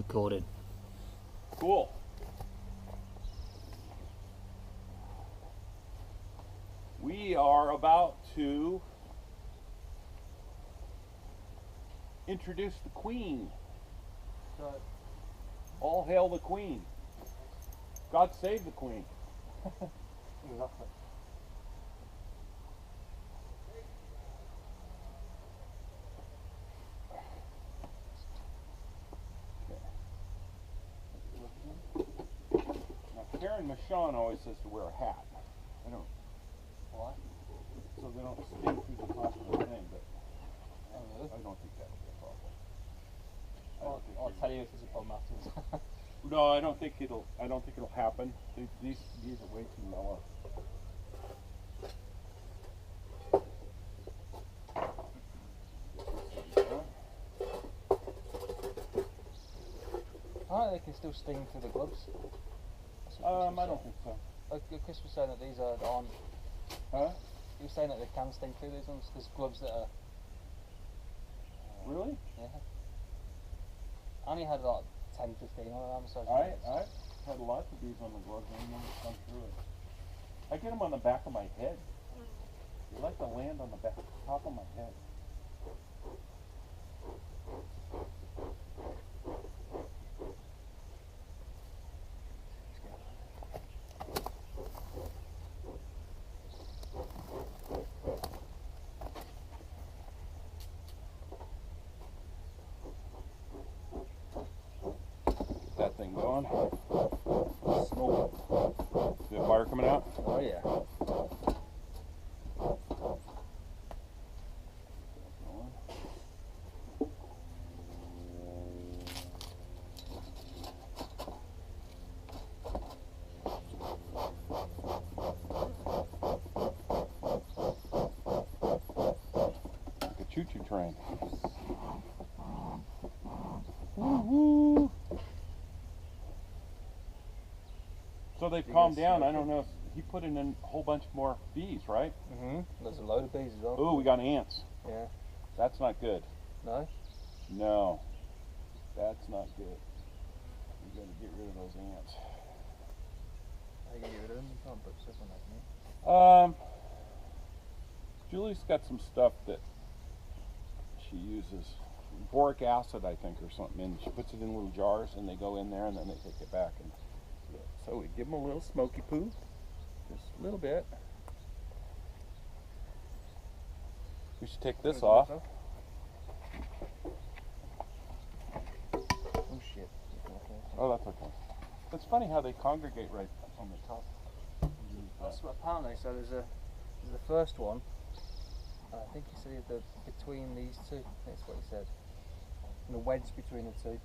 Recorded. Cool. We are about to introduce the Queen. All hail the Queen. God save the Queen. Exactly. Now, Karen Michon always says to wear a hat. I don't. Why? So they don't sting through the top of the thing, but Oh, really? I don't think that would be a problem. I'll tell you if there's a problem afterwards. No, I don't think it'll happen. These are way too mellow. Alright, they can still sting through the gloves. I don't think so. Chris was saying that these aren't. Huh? He was saying that they can sting through these ones. There's gloves that are. Really? Yeah. I only had like 10, 15 on them, so. I had lots of these on the gloves and I never come through it. I get them on the back of my head. They like to land on the top of my head. That thing going. Smoke. Is the fire coming out? Oh yeah. Like a choo-choo train. Woo-hoo. So they've calmed down. I don't know if he put in a whole bunch more bees, right? There's a load of bees as well. Oh, we got ants. Yeah. That's not good. No? No, that's not good. We got to get rid of those ants. How you get rid of them? You can't put stuff on that, can you? Julie's got some stuff that she uses. Boric acid, I think, or something, and she puts it in little jars, and they go in there, and then they take it back. And so we give them a little smoky poo, just a little bit. We should take this off. Oh shit. Oh, that's okay. It's funny how they congregate right on the top. That's what apparently. So there's the first one. I think he said between these two. That's what he said. And the wedge between the two.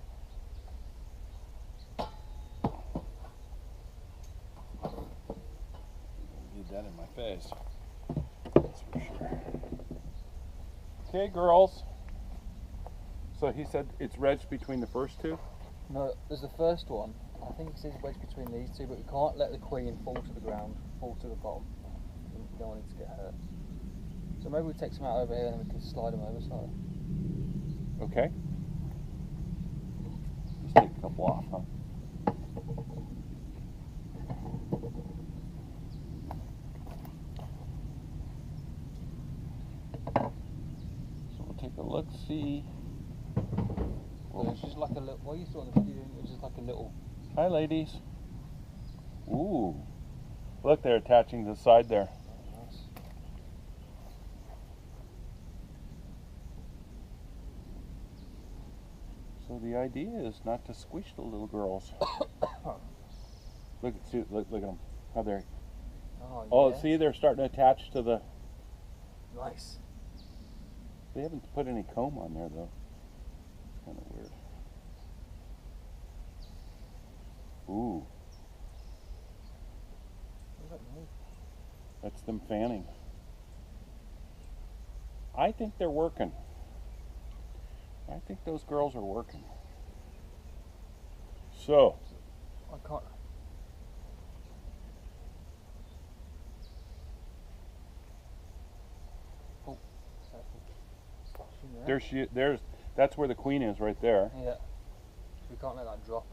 Need that in my face. That's for sure. Okay, girls. So he said it's wedged between the first two? No, there's the first one. I think he says wedge between these two, but we can't let the queen fall to the ground, fall to the bottom. We don't want it to get hurt. So maybe we take some out over here and then we can slide them over slightly. Okay. Just take a couple off, huh? So we'll take a look, see. So it's just like a little. What you saw in the video, it's just like a little. Hi, ladies. Ooh. Look, they're attaching to the side there. Oh, nice. So the idea is not to squish the little girls. Look at them. How they're. Oh, yeah. see, they're starting to attach to the. Nice. They haven't put any comb on there though. Kind of weird. Ooh. What does that mean? That's them fanning. I think they're working. I think those girls are working. So. I can't. Oh, That's where the queen is right there. Yeah. We can't let that drop.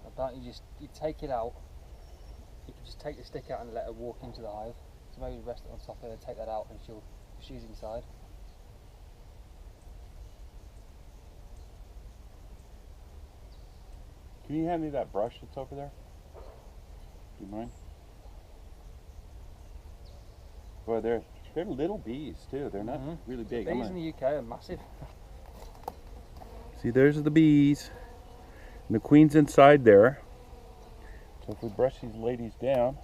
Apparently you take it out, you can just take the stick out and let her walk into the hive. So maybe rest it on top of her, take that out and she's inside. Can you hand me that brush that's over there? Do you mind? Boy, they're little bees too. They're not really big. Bees in the UK are massive. See, there's the bees. And the queen's inside there. So if we brush these ladies down,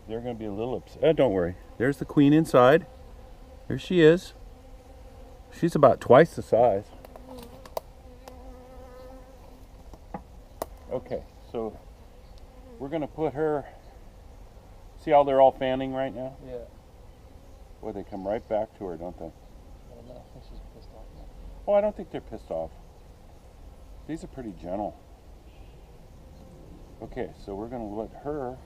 they're going to be a little upset. Don't worry. There's the queen inside. There she is. She's about twice the size. Okay, so we're going to put her. See how they're all fanning right now? Yeah. Boy, they come right back to her, don't they? I think she's pissed off now. Oh, I don't think they're pissed off. These are pretty gentle. Okay, so we're going to let her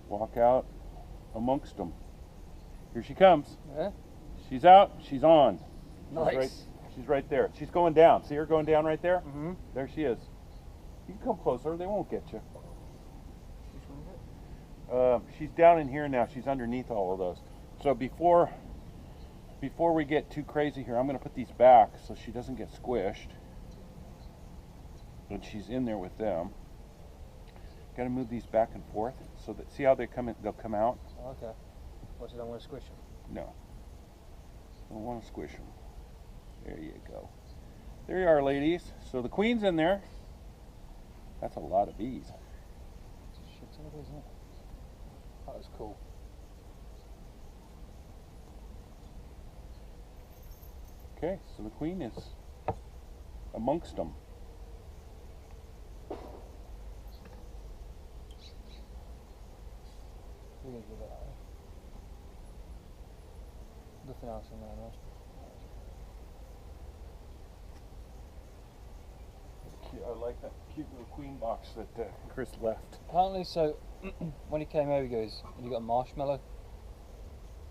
walk out amongst them. Here she comes. Yeah. She's out. She's on. Nice. She's right there. She's going down. See her going down right there? Mm-hmm. There she is. You can come closer. They won't get you. She's down in here now. She's underneath all of those. So before we get too crazy here, I'm going to put these back so she doesn't get squished. And she's in there with them. Got to move these back and forth so that, see how they come in, they'll come out? Okay. What, you don't want to squish them? No. Don't want to squish them. There you go. There you are, ladies. So the queen's in there. That's a lot of bees. Shit ton of bees, isn't it? That was cool. Okay, so the queen is amongst them. We're going to give it that. Nothing else in there, no? I like that cute little queen box that Chris left. Apparently, so when he came over, he goes, "Have you got a marshmallow?"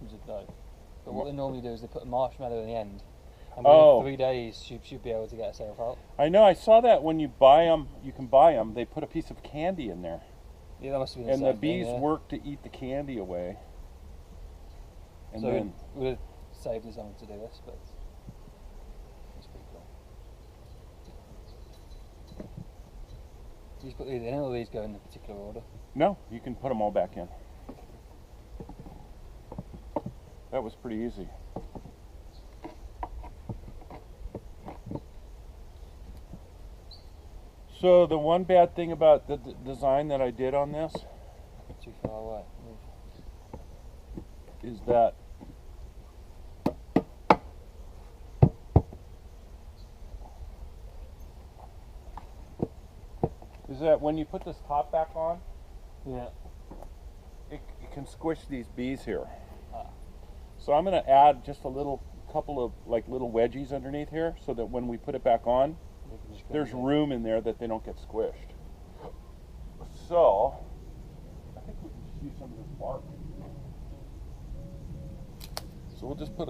He said no. But what they normally do is they put a marshmallow in the end, and within 3 days she should be able to get herself out. I know. I saw that when you buy them. You can buy them. They put a piece of candy in there. Yeah, that must have been. And the the same bees thing, yeah. work to eat the candy away. And so then we would have saved us having to do this, but it's pretty cool. You just put these in, or these go in a particular order? no, you can put them all back in. That was pretty easy. So the one bad thing about the design that I did on this Too far away. is that when you put this top back on, Yeah. it can squish these bees here. Ah. So I'm going to add just a couple of like little wedgies underneath here so that when we put it back on, We can just go there's in there. room in there that they don't get squished. So I think we can just use some of this bark. So we'll just put a